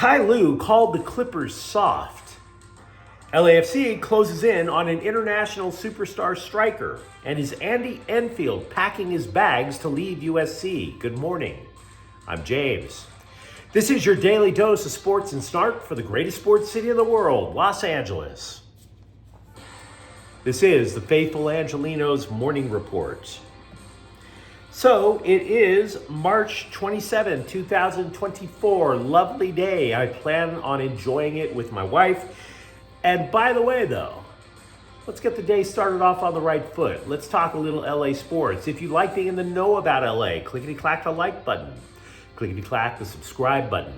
Ty Lue called the Clippers soft. LAFC closes in on an international superstar striker. And is Andy Enfield packing his bags to leave USC? Good morning. I'm James. This is your daily dose of sports and snark for the greatest sports city in the world, Los Angeles. This is the faithful Angelenos morning report. So it is March 27, 2024. Lovely day. I plan on enjoying it with my wife. And by the way, though, let's get the day started off on the right foot. Let's talk a little LA sports. If you like being in the know about LA, clickety-clack the like button. Clickety-clack the subscribe button.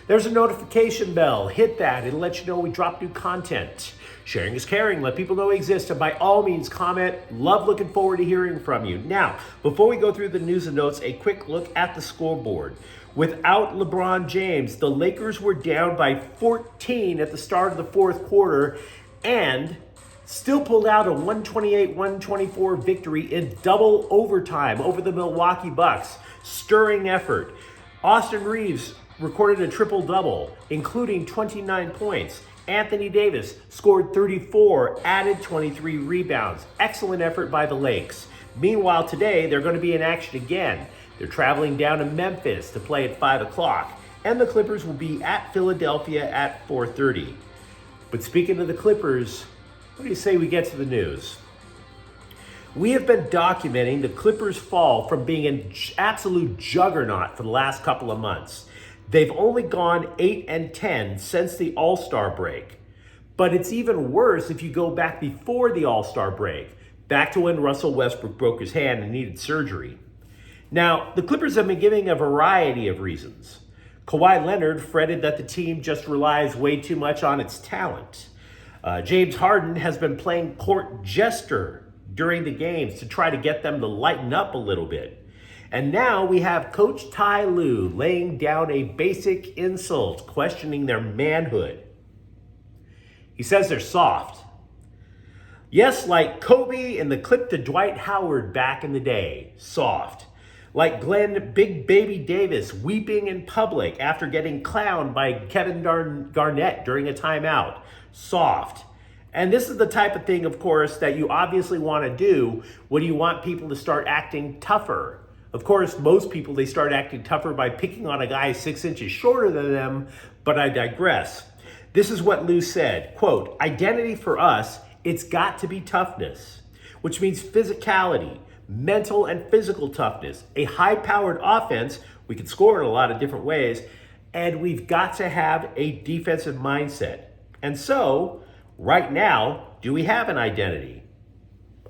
There's a notification bell. Hit that. It'll let you know we drop new content. Sharing is caring. Let people know we exist. And by all means, comment. Love looking forward to hearing from you. Now, before we go through the news and notes, a quick look at the scoreboard. Without LeBron James, the Lakers were down by 14 at the start of the fourth quarter and still pulled out a 128-124 victory in double overtime over the Milwaukee Bucks. Stirring effort. Austin Reeves recorded a triple-double, including 29 points. Anthony Davis scored 34, added 23 rebounds. Excellent effort by the Lakes. Meanwhile, today, they're going to be in action again. They're traveling down to Memphis to play at 5 o'clock. And the Clippers will be at Philadelphia at 4:30. But speaking of the Clippers, what do you say we get to the news? We have been documenting the Clippers' fall from being an absolute juggernaut for the last couple of months. They've only gone 8-10 since the All-Star break. But it's even worse if you go back before the All-Star break, back to when Russell Westbrook broke his hand and needed surgery. Now, the Clippers have been giving a variety of reasons. Kawhi Leonard fretted that the team just relies way too much on its talent. James Harden has been playing court jester during the games to try to get them to lighten up a little bit. And now we have Coach Ty Lue laying down a basic insult, questioning their manhood. He says they're soft. Yes, like Kobe in the clip to Dwight Howard back in the day, soft. Like Glenn Big Baby Davis weeping in public after getting clowned by Kevin Garnett during a timeout, soft. And this is the type of thing, of course, that you obviously want to do when you want people to start acting tougher. Of course, most people, they start acting tougher by picking on a guy 6 inches shorter than them, but I digress. This is what Lue said, quote, "Identity for us, it's got to be toughness, which means physicality, mental and physical toughness, a high-powered offense, we can score in a lot of different ways, and we've got to have a defensive mindset. And so, right now, do we have an identity?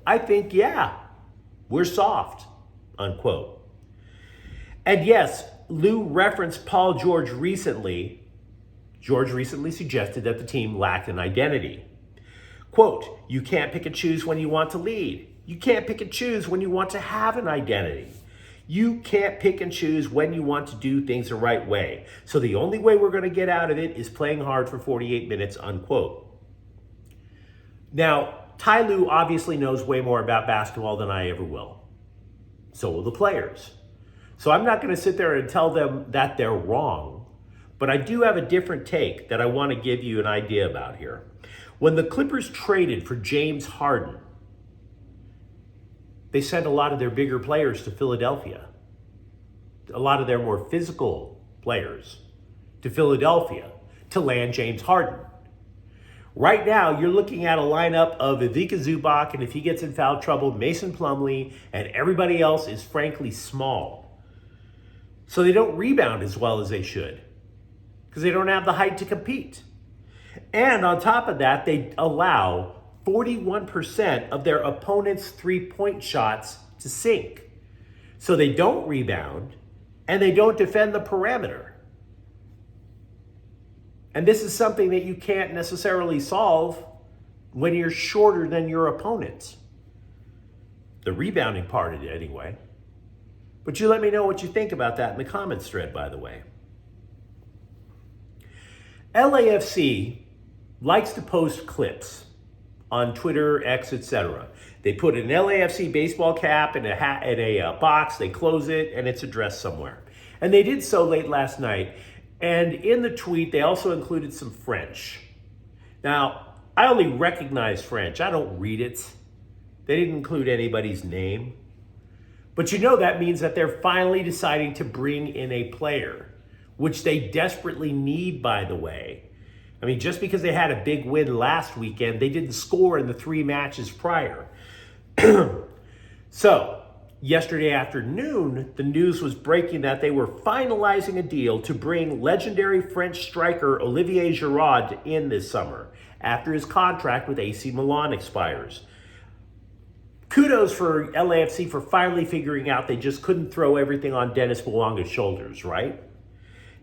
I think, yeah, we're soft," unquote. And yes, Lue referenced Paul George recently. George recently suggested that the team lacked an identity. Quote, "You can't pick and choose when you want to lead. You can't pick and choose when you want to have an identity. You can't pick and choose when you want to do things the right way. So the only way we're going to get out of it is playing hard for 48 minutes, unquote. Now, Ty Lue obviously knows way more about basketball than I ever will. So will the players. So I'm not going to sit there and tell them that they're wrong, but I do have a different take that I want to give you an idea about here. When the Clippers traded for James Harden, they sent a lot of their bigger players to Philadelphia. A lot of their more physical players to Philadelphia to land James Harden. Right now, you're looking at a lineup of Ivica Zubac, and if he gets in foul trouble, Mason Plumlee, and everybody else is frankly small. So they don't rebound as well as they should because they don't have the height to compete. And on top of that, they allow 41% of their opponent's three-point shots to sink. So they don't rebound and they don't defend the perimeter. And this is something that you can't necessarily solve when you're shorter than your opponent. The rebounding part of it anyway. But you let me know what you think about that in the comments thread, by the way. LAFC likes to post clips on Twitter, X, etc. They put an LAFC baseball cap in a hat, in a box, they close it, and it's addressed somewhere. And they did so late last night. And in the tweet, they also included some French. Now, I only recognize French. I don't read it. They didn't include anybody's name. But you know that means that they're finally deciding to bring in a player, which they desperately need, by the way. I mean, just because they had a big win last weekend, they didn't score in the 3 matches prior. So, yesterday afternoon, the news was breaking that they were finalizing a deal to bring legendary French striker Olivier Giroud in this summer after his contract with AC Milan expires. Kudos for LAFC for finally figuring out they just couldn't throw everything on Dennis Bouanga's shoulders, right?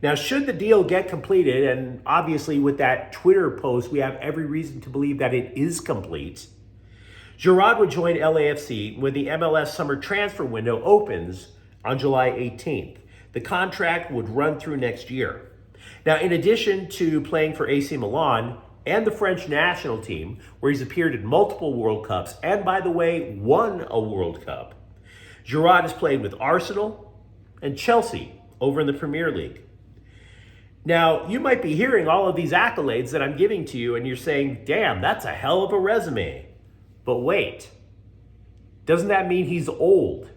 Now, should the deal get completed, and obviously with that Twitter post, we have every reason to believe that it is complete, Giroud would join LAFC when the MLS summer transfer window opens on July 18th. The contract would run through next year. Now, in addition to playing for AC Milan and the French national team, where he's appeared in multiple World Cups, and by the way, won a World Cup, Giroud has played with Arsenal and Chelsea over in the Premier League. Now, you might be hearing all of these accolades that I'm giving to you, and you're saying, damn, that's a hell of a resume. But wait, doesn't that mean he's old?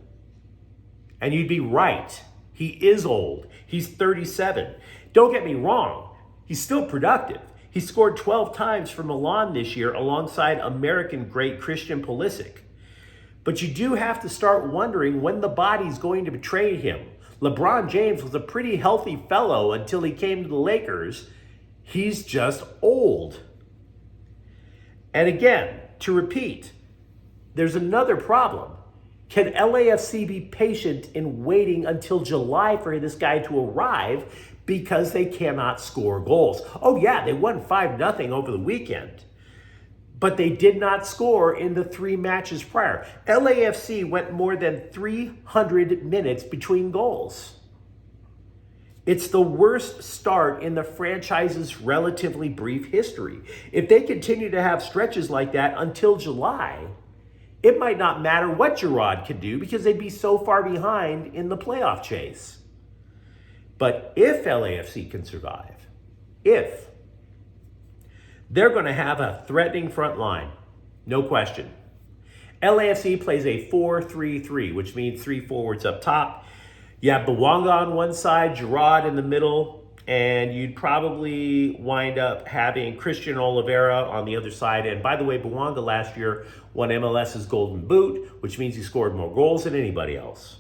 And you'd be right. He is old. He's 37. Don't get me wrong. He's still productive. He scored 12 times for Milan this year alongside American great Christian Pulisic. But you do have to start wondering when the body's going to betray him. LeBron James was a pretty healthy fellow until he came to the Lakers. He's just old. And again, to repeat, there's another problem. Can LAFC be patient in waiting until July for this guy to arrive because they cannot score goals? Oh yeah, they won 5-0 over the weekend, but they did not score in the 3 matches prior. LAFC went more than 300 minutes between goals. It's the worst start in the franchise's relatively brief history. If they continue to have stretches like that until July, it might not matter what Giroud can do because they'd be so far behind in the playoff chase. But if LAFC can survive, if they're going to have a threatening front line, no question. LAFC plays a 4-3-3, which means 3 forwards up top. You have Bouanga on one side, Giroud in the middle, and you'd probably wind up having Christian Oliveira on the other side. And by the way, Bouanga last year won MLS's Golden Boot, which means he scored more goals than anybody else.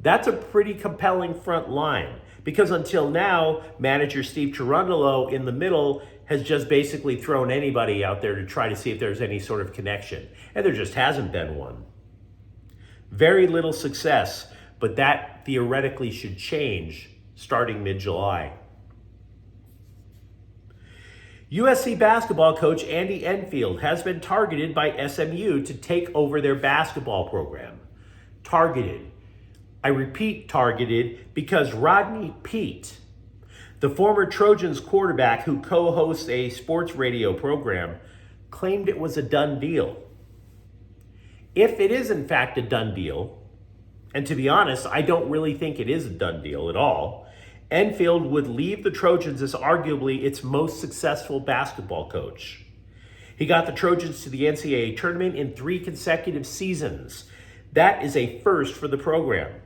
That's a pretty compelling front line because until now, manager Steve Cherundolo in the middle has just basically thrown anybody out there to try to see if there's any sort of connection. And there just hasn't been one. Very little success, but that theoretically should change starting mid-July. USC basketball coach Andy Enfield has been targeted by SMU to take over their basketball program. Targeted. I repeat targeted because Rodney Peete, the former Trojans quarterback who co-hosts a sports radio program, claimed it was a done deal. If it is in fact a done deal, and to be honest, I don't really think it is a done deal at all, Enfield would leave the Trojans as arguably its most successful basketball coach. He got the Trojans to the NCAA tournament in 3 consecutive seasons. That is a first for the program.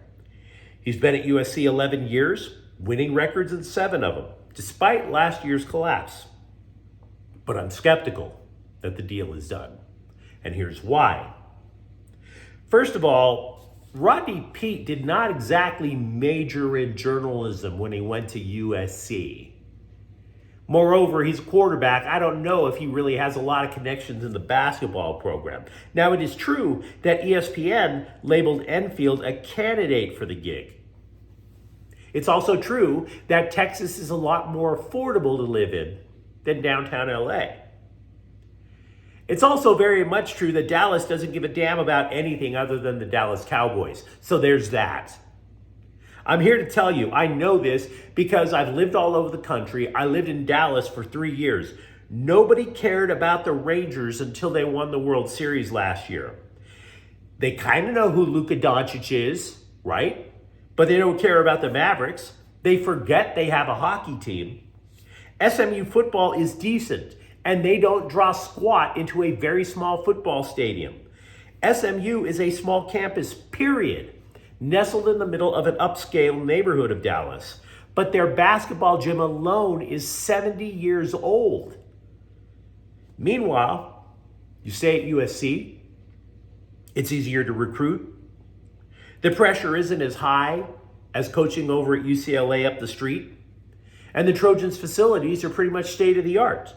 He's been at USC 11 years, winning records in 7 of them, despite last year's collapse. But I'm skeptical that the deal is done. And here's why. First of all, Rodney Peete did not exactly major in journalism when he went to USC. Moreover, he's a quarterback. I don't know if he really has a lot of connections in the basketball program. Now, it is true that ESPN labeled Enfield a candidate for the gig. It's also true that Texas is a lot more affordable to live in than downtown LA. It's also very much true that Dallas doesn't give a damn about anything other than the Dallas Cowboys. So there's that. I'm here to tell you, I know this because I've lived all over the country. I lived in Dallas for 3 years. Nobody cared about the Rangers until they won the World Series last year. They kind of know who Luka Doncic is, right? But they don't care about the Mavericks. They forget they have a hockey team. SMU football is decent, and they don't draw squat into a very small football stadium. SMU is a small campus, period, nestled in the middle of an upscale neighborhood of Dallas. But their basketball gym alone is 70 years old. Meanwhile, you stay at USC, it's easier to recruit. The pressure isn't as high as coaching over at UCLA up the street. And the Trojans' facilities are pretty much state of the art.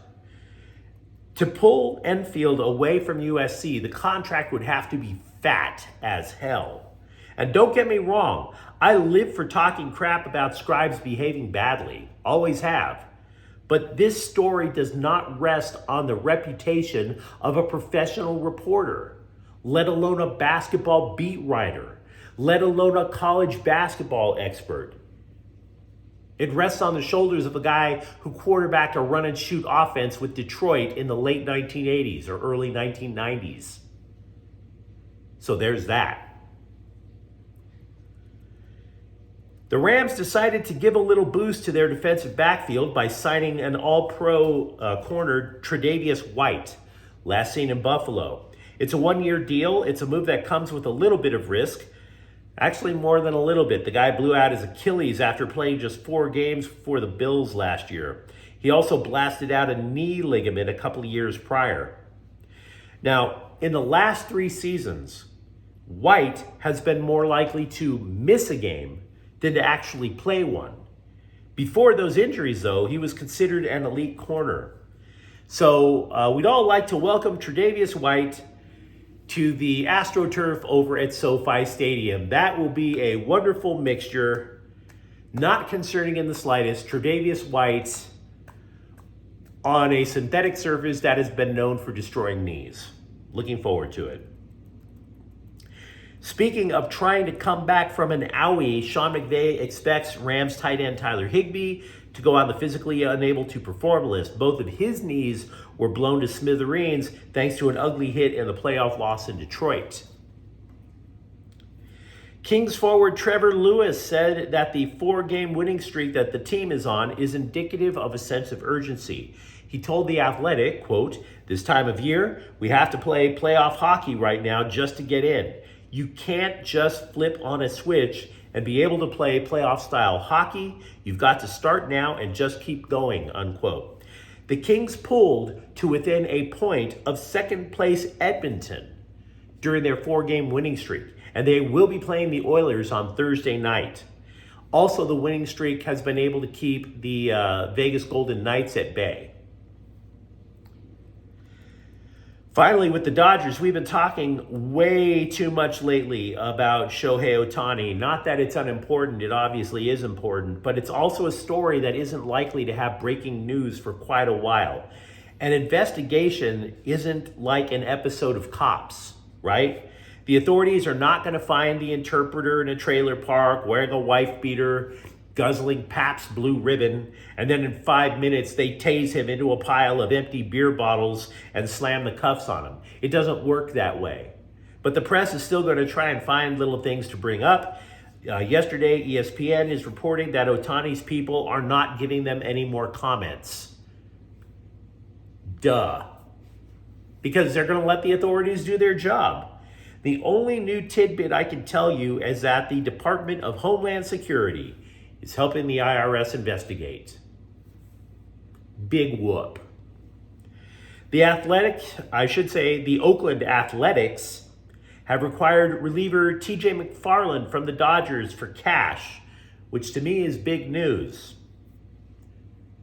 To pull Enfield away from USC, the contract would have to be fat as hell. And don't get me wrong, I live for talking crap about scribes behaving badly, always have. But this story does not rest on the reputation of a professional reporter, let alone a basketball beat writer, let alone a college basketball expert. It rests on the shoulders of a guy who quarterbacked a run and shoot offense with Detroit in the late 1980s or early 1990s. So there's that. The Rams decided to give a little boost to their defensive backfield by signing an all-pro corner, Tre'Davious White, last seen in Buffalo. It's a one-year deal. It's a move that comes with a little bit of risk. Actually, more than a little bit. The guy blew out his Achilles after playing just 4 games for the Bills last year. He also blasted out a knee ligament a couple of years prior. Now, in the last 3 seasons, White has been more likely to miss a game than to actually play one. Before those injuries, though, he was considered an elite corner. So we'd all like to welcome Tre'Davious White to the AstroTurf over at SoFi Stadium. That will be a wonderful mixture, not concerning in the slightest. Tre'Davious White on a synthetic surface that has been known for destroying knees. Looking forward to it. Speaking of trying to come back from an owie, Sean McVay expects Rams tight end Tyler Higbee to go on the physically unable to perform list. Both of his knees were blown to smithereens thanks to an ugly hit in the playoff loss in Detroit. Kings forward Trevor Lewis said that the 4-game winning streak that the team is on is indicative of a sense of urgency. He told The Athletic, quote, "This time of year, we have to play playoff hockey right now just to get in. You can't just flip on a switch and be able to play playoff-style hockey. You've got to start now and just keep going," unquote. The Kings pulled to within a point of second-place Edmonton during their 4-game winning streak, and they will be playing the Oilers on Thursday night. Also, the winning streak has been able to keep the Vegas Golden Knights at bay. Finally, with the Dodgers, we've been talking way too much lately about Shohei Ohtani. Not that it's unimportant, it obviously is important, but it's also a story that isn't likely to have breaking news for quite a while. An investigation isn't like an episode of Cops, right? The authorities are not going to find the interpreter in a trailer park wearing a wife beater, guzzling Pabst Blue Ribbon, and then in 5 minutes they tase him into a pile of empty beer bottles and slam the cuffs on him. It doesn't work that way. But the press is still going to try and find little things to bring up. Yesterday, ESPN is reporting that Ohtani's people are not giving them any more comments. Duh. Because they're going to let the authorities do their job. The only new tidbit I can tell you is that the Department of Homeland Security is helping the IRS investigate. Big whoop. The Oakland Athletics have required reliever TJ McFarland from the Dodgers for cash, which to me is big news.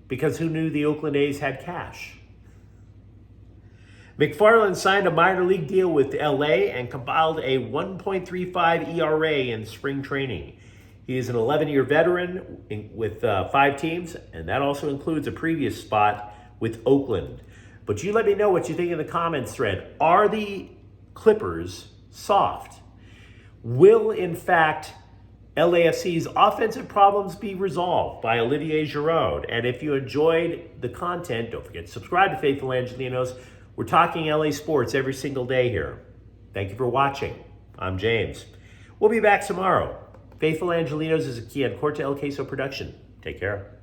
Because who knew the Oakland A's had cash? McFarland signed a minor league deal with LA and compiled a 1.35 ERA in spring training. He is an 11-year veteran with 5 teams, and that also includes a previous spot with Oakland. But you let me know what you think in the comments thread. Are the Clippers soft? Will, in fact, LAFC's offensive problems be resolved by Olivier Giroud? And if you enjoyed the content, don't forget to subscribe to Faithful Angelenos. We're talking LA sports every single day here. Thank you for watching. I'm James. We'll be back tomorrow. Faithful Angelenos is a Kian Corte El Queso production. Take care.